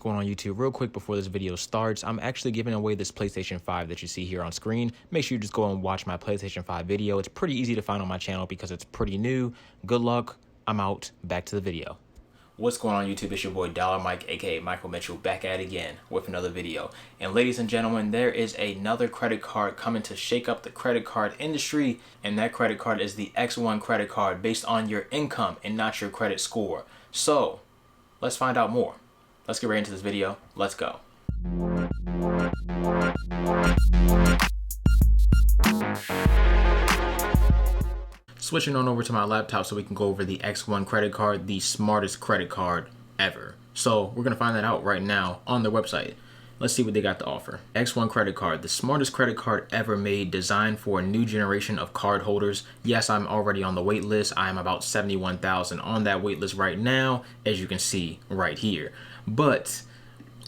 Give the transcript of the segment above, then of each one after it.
Going on YouTube real quick before this video starts, I'm actually giving away this PlayStation 5 that you see here on screen. Make sure you just go and watch my PlayStation 5 video. It's pretty easy to find on my channel because it's pretty new. Good luck. I'm out. Back to the video. What's going on YouTube? It's your boy Dollar Mike, aka Michael Mitchell, back at it again with another video. And ladies and gentlemen, there is another credit card coming to shake up the credit card industry, and that credit card is the X1 credit card based on your income and not your credit score. So let's find out more. Let's get right into this video. Let's go. Switching on over to my laptop so we can go over the X1 credit card, the smartest credit card ever. So we're going to find that out right now on their website. Let's see what they got to offer. X1 credit card, the smartest credit card ever made, designed for a new generation of card holders. Yes, I'm already on the wait list. I'm about 71,000 on that wait list right now, as you can see right here. But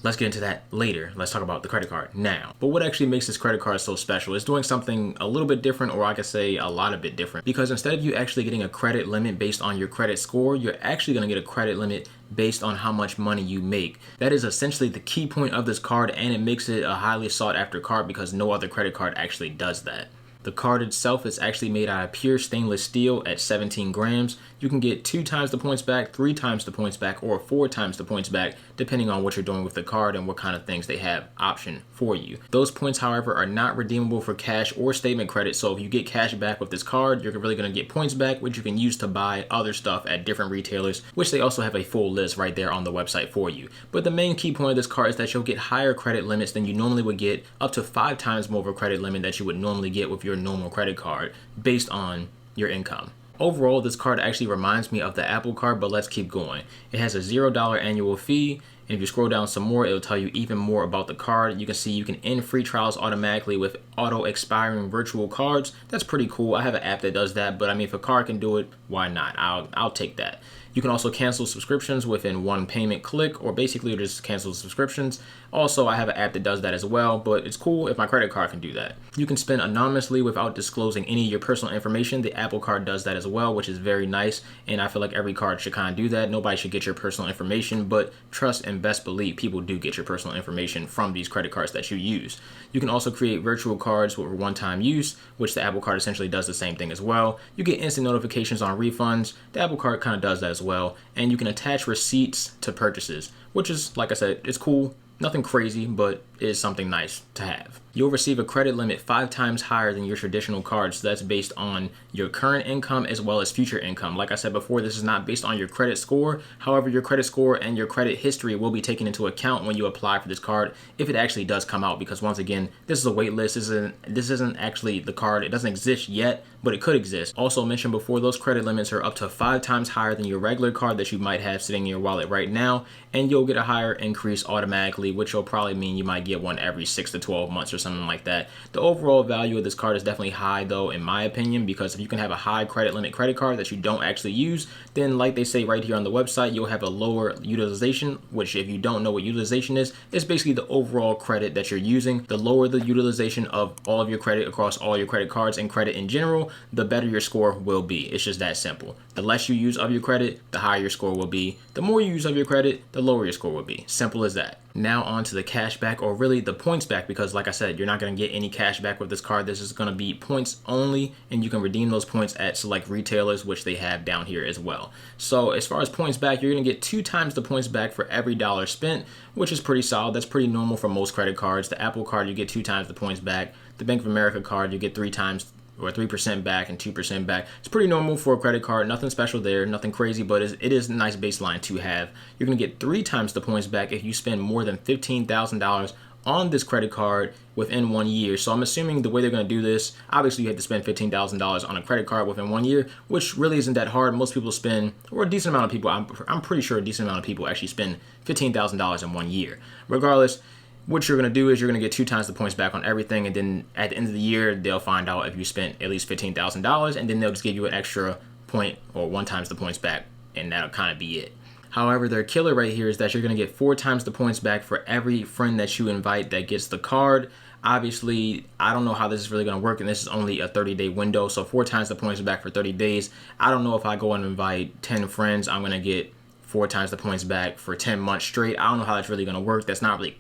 let's get into that later. Let's talk about the credit card now. But what actually makes this credit card so special is doing something a little bit different, or I could say a lot of bit different. Because instead of you actually getting a credit limit based on your credit score, you're actually going to get a credit limit based on how much money you make. That is essentially the key point of this card, and it makes it a highly sought after card because no other credit card actually does that. The card itself is actually made out of pure stainless steel at 17 grams. You can get 2 times the points back, 3 times the points back, or 4 times the points back, depending on what you're doing with the card and what kind of things they have option for you. Those points, however, are not redeemable for cash or statement credit. So if you get cash back with this card, you're really going to get points back, which you can use to buy other stuff at different retailers, which they also have a full list right there on the website for you. But the main key point of this card is that you'll get higher credit limits than you normally would get, up to 5 times more of a credit limit that you would normally get with your normal credit card based on your income. Overall, this card actually reminds me of the Apple Card, but let's keep going. It has a $0 annual fee, and if you scroll down some more, it'll tell you even more about the card. You can see you can end free trials automatically with auto expiring virtual cards. That's pretty cool. I have an app that does that, but I mean, if a card can do it, why not? I'll take that. You can also cancel subscriptions within one payment click, or basically just cancel subscriptions. Also, I have an app that does that as well, but it's cool if my credit card can do that. You can spend anonymously without disclosing any of your personal information. The Apple Card does that as well, which is very nice, and I feel like every card should kind of do that. Nobody should get your personal information, but trust and best believe people do get your personal information from these credit cards that you use. You can also create virtual cards for one-time use, which the Apple Card essentially does the same thing as well. You get instant notifications on refunds. The Apple Card kind of does that as well, and you can attach receipts to purchases, which is, like I said, it's cool. Nothing crazy, but it is something nice to have. You'll receive a credit limit 5 times higher than your traditional cards. So that's based on your current income as well as future income. Like I said before, this is not based on your credit score. However, your credit score and your credit history will be taken into account when you apply for this card, if it actually does come out. Because once again, this is a wait list. This isn't actually the card. It doesn't exist yet, but it could exist. Also mentioned before, those credit limits are up to 5 times higher than your regular card that you might have sitting in your wallet right now, and you'll get a higher increase automatically, which will probably mean you might get one every 6 to 12 months or something like that. The overall value of this card is definitely high though, in my opinion, because if you can have a high credit limit credit card that you don't actually use, then like they say right here on the website, you'll have a lower utilization, which if you don't know what utilization is, it's basically the overall credit that you're using. The lower the utilization of all of your credit across all your credit cards and credit in general, the better your score will be. It's just that simple. The less you use of your credit, the higher your score will be. The more you use of your credit, the lower your score will be. Simple as that. Now on to the cash back, or really the points back, because like I said, you're not going to get any cash back with this card. This is going to be points only, and you can redeem those points at select retailers, which they have down here as well. So as far as points back, you're going to get 2 times the points back for every dollar spent, which is pretty solid. That's pretty normal for most credit cards. The Apple Card, you get 2 times the points back. The Bank of America card, you get 3 times or 3% back and 2% back. It's pretty normal for a credit card. Nothing special there, nothing crazy, but it is a nice baseline to have. You're going to get 3 times the points back if you spend more than $15,000 on this credit card within 1 year. So I'm assuming the way they're going to do this, obviously you have to spend $15,000 on a credit card within 1 year, which really isn't that hard. Most people spend, or a decent amount of people, I'm pretty sure a decent amount of people actually spend $15,000 in 1 year. Regardless, what you're going to do is you're going to get 2 times the points back on everything, and then at the end of the year, they'll find out if you spent at least $15,000, and then they'll just give you an extra point or 1 times the points back, and that'll kind of be it. However, their killer right here is that you're going to get 4 times the points back for every friend that you invite that gets the card. Obviously, I don't know how this is really going to work, and this is only a 30-day window, so 4 times the points back for 30 days. I don't know if I go and invite 10 friends, I'm going to get 4 times the points back for 10 months straight. I don't know how that's really going to work. That's not really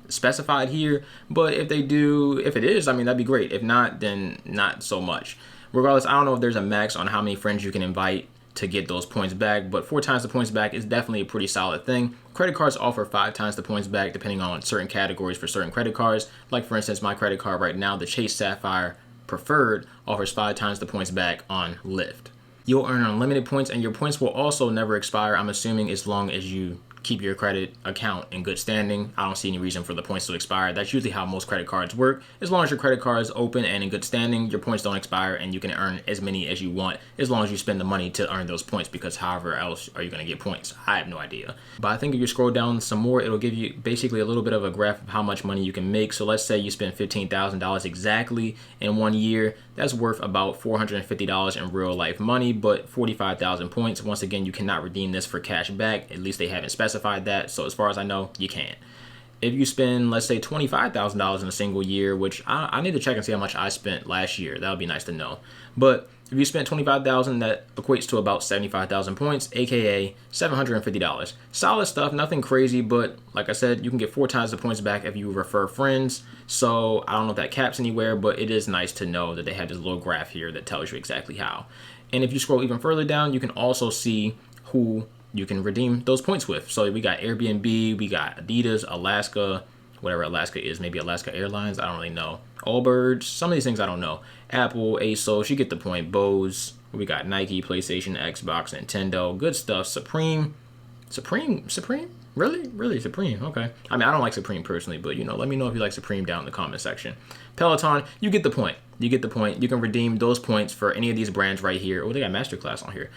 specified here, but if they do, if it is, I mean, that'd be great. If not, then not so much. Regardless, I don't know if there's a max on how many friends you can invite to get those points back, but 4 times the points back is definitely a pretty solid thing. Credit cards offer 5 times the points back depending on certain categories for certain credit cards. Like for instance, my credit card right now, the Chase Sapphire Preferred, offers 5 times the points back on Lyft. You'll earn unlimited points, and your points will also never expire, I'm assuming, as long as you keep your credit account in good standing. I don't see any reason for the points to expire. That's usually how most credit cards work. As long as your credit card is open and in good standing, your points don't expire, and you can earn as many as you want as long as you spend the money to earn those points, because however else are you going to get points? I have no idea. But I think if you scroll down some more, it'll give you basically a little bit of a graph of how much money you can make. So let's say you spend $15,000 exactly in 1 year. That's worth about $450 in real life money, but 45,000 points. Once again, you cannot redeem this for cash back. At least they haven't specified that. So as far as I know, you can't. If you spend, let's say, $25,000 in a single year, which I need to check and see how much I spent last year. That would be nice to know. But if you spent $25,000, that equates to about 75,000 points, aka $750. Solid stuff, nothing crazy, but like I said, you can get 4 times the points back if you refer friends. So I don't know if that caps anywhere, but it is nice to know that they have this little graph here that tells you exactly how. And if you scroll even further down, you can also see who you can redeem those points with. So we got Airbnb, we got Adidas, Alaska, whatever Alaska is, maybe Alaska Airlines, I don't really know. Allbirds, some of these things I don't know. Apple, ASOS, you get the point. Bose, we got Nike, PlayStation, Xbox, Nintendo, good stuff. Supreme? Really? Supreme, okay. I mean, I don't like Supreme personally, but you know, let me know if you like Supreme down in the comment section. Peloton, you get the point. You can redeem those points for any of these brands right here. Oh, they got Masterclass on here.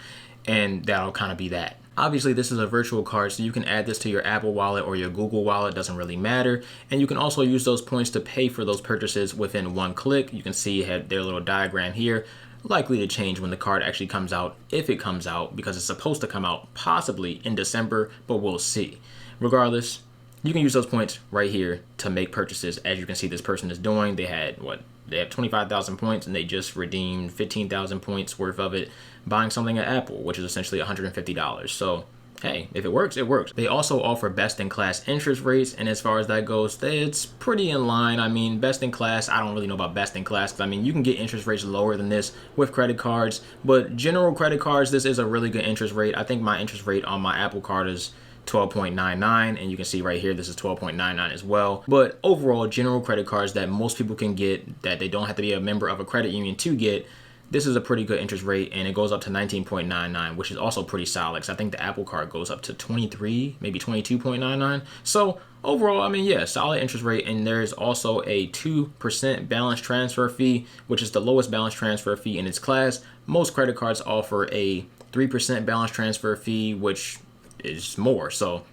And that'll kind of be that. Obviously, this is a virtual card, so you can add this to your Apple Wallet or your Google Wallet, doesn't really matter. And you can also use those points to pay for those purchases within one click. You can see their little diagram here, likely to change when the card actually comes out, if it comes out, because it's supposed to come out possibly in December, but we'll see. Regardless, you can use those points right here to make purchases. As you can see, this person is doing, they have 25,000 points and they just redeemed 15,000 points worth of it buying something at Apple, which is essentially $150. So hey, if it works, it works. They also offer best in class interest rates, and as far as that goes, it's pretty in line. I mean, best in class, I don't really know about best in class, because I mean, you can get interest rates lower than this with credit cards, but general credit cards, this is a really good interest rate. I think my interest rate on my Apple card is 12.99, and you can see right here this is 12.99 as well. But overall, general credit cards that most people can get, that they don't have to be a member of a credit union to get, this is a pretty good interest rate, and it goes up to 19.99, which is also pretty solid, because I think the Apple card goes up to 23, maybe 22.99. So overall, I mean, yeah, solid interest rate. And there's also a 2% balance transfer fee, which is the lowest balance transfer fee in its class. Most credit cards offer a 3% balance transfer fee, which is more. So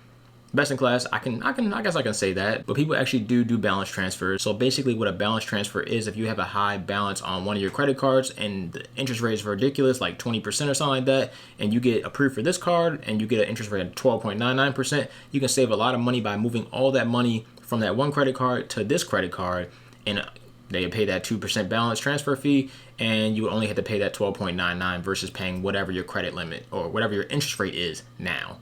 best in class, I guess I can say that. But people actually do balance transfers. So basically what a balance transfer is, if you have a high balance on one of your credit cards and the interest rate is ridiculous, like 20% or something like that, and you get approved for this card and you get an interest rate of 12.99%, you can save a lot of money by moving all that money from that one credit card to this credit card, and they pay that 2% balance transfer fee, and you only have to pay that 12.99 versus paying whatever your credit limit or whatever your interest rate is now.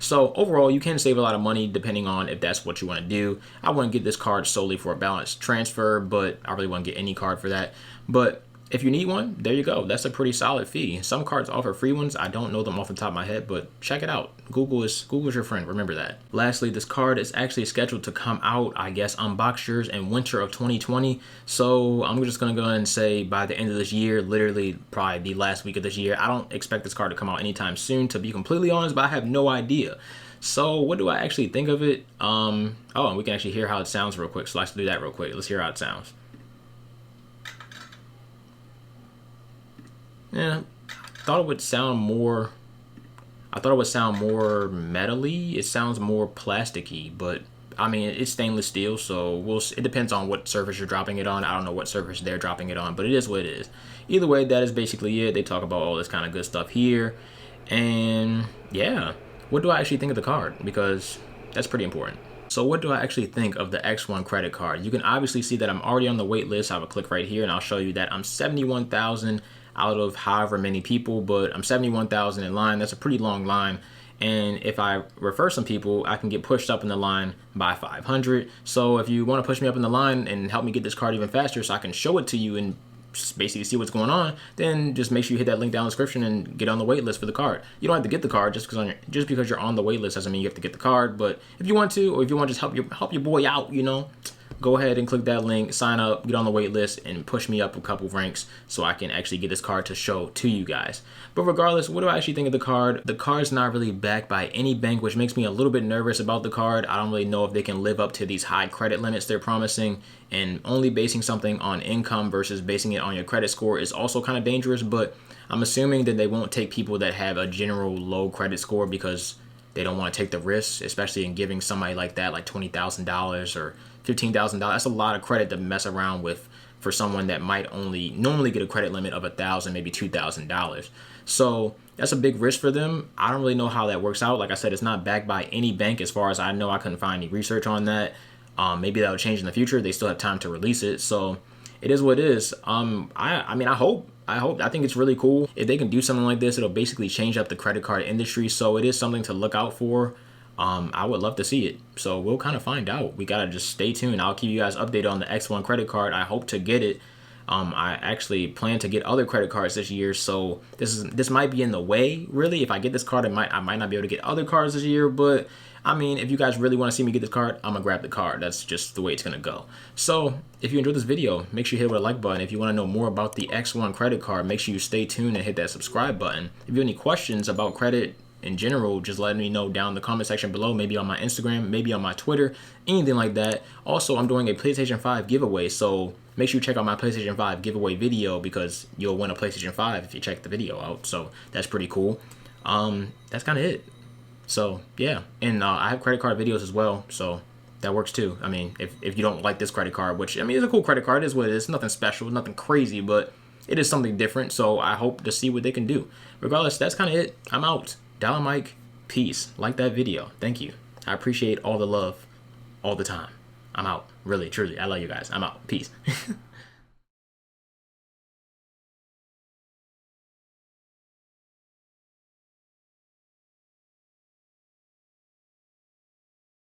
So overall, you can save a lot of money depending on if that's what you want to do. I wouldn't get this card solely for a balance transfer, but I really wouldn't get any card for that. But if you need one, there you go. That's a pretty solid fee. Some cards offer free ones. I don't know them off the top of my head, but check it out. Google is your friend. Remember that. Lastly, this card is actually scheduled to come out, I guess, unboxed yours in winter of 2020. So I'm just going to go ahead and say by the end of this year, literally probably the last week of this year. I don't expect this card to come out anytime soon, to be completely honest, but I have no idea. So what do I actually think of it? Oh, and we can actually hear how it sounds real quick. So let's do that real quick. Let's hear how it sounds. Yeah, I thought it would sound more metally. It sounds more plasticky, but I mean, it's stainless steel, so it depends on what surface you're dropping it on. I don't know what surface they're dropping it on, but it is what it is. Either way, that is basically it. They talk about all this kind of good stuff here. And yeah, what do I actually think of the card? Because that's pretty important. So what do I actually think of the X1 credit card? You can obviously see that I'm already on the wait list. I will click right here and I'll show you that I'm 71,000 out of however many people, but I'm 71,000 in line. That's a pretty long line. And if I refer some people, I can get pushed up in the line by 500. So if you want to push me up in the line and help me get this card even faster so I can show it to you and just basically see what's going on, then just make sure you hit that link down in the description and get on the wait list for the card. You don't have to get the card just because you're on the wait list doesn't mean you have to get the card. But if you want to, or if you want to just help your boy out, go ahead and click that link, sign up, get on the wait list, and push me up a couple ranks so I can actually get this card to show to you guys. But regardless, what do I actually think of the card? The card's not really backed by any bank, which makes me a little bit nervous about the card. I don't really know if they can live up to these high credit limits they're promising, and only basing something on income versus basing it on your credit score is also kind of dangerous. But I'm assuming that they won't take people that have a general low credit score because they don't want to take the risks, especially in giving somebody like that like $20,000 or $15,000. That's a lot of credit to mess around with for someone that might only normally get a credit limit of $1,000, maybe $2,000. So that's a big risk for them. I don't really know how that works out. Like I said, it's not backed by any bank as far as I know. I couldn't find any research on that. Maybe that'll change in the future. They still have time to release it. So it is what it is. I mean, I think it's really cool. If they can do something like this, it'll basically change up the credit card industry. So it is something to look out for. I would love to see it. So we'll kind of find out. We got to just stay tuned. I'll keep you guys updated on the X1 credit card. I hope to get it. I actually plan to get other credit cards this year. So this might be in the way, really. If I get this card, I might not be able to get other cards this year. But I mean, if you guys really want to see me get this card, I'm going to grab the card. That's just the way it's going to go. So if you enjoyed this video, make sure you hit it with a like button. If you want to know more about the X1 credit card, make sure you stay tuned and hit that subscribe button. If you have any questions about credit in general, just let me know down in the comment section below, maybe on my Instagram, maybe on my Twitter, anything like that. Also, I'm doing a PlayStation 5 giveaway, so make sure you check out my PlayStation 5 giveaway video because you'll win a PlayStation 5 if you check the video out. So that's pretty cool. That's kind of it. So yeah, and I have credit card videos as well, so that works too. I mean, if you don't like this credit card, which I mean it's a cool credit card, it is what it is, nothing special, nothing crazy, but it is something different. So I hope to see what they can do. Regardless, that's kind of it. I'm out. Dollar Mike, peace. Like that video. Thank you. I appreciate all the love all the time. I'm out. Really, truly. I love you guys. I'm out. Peace.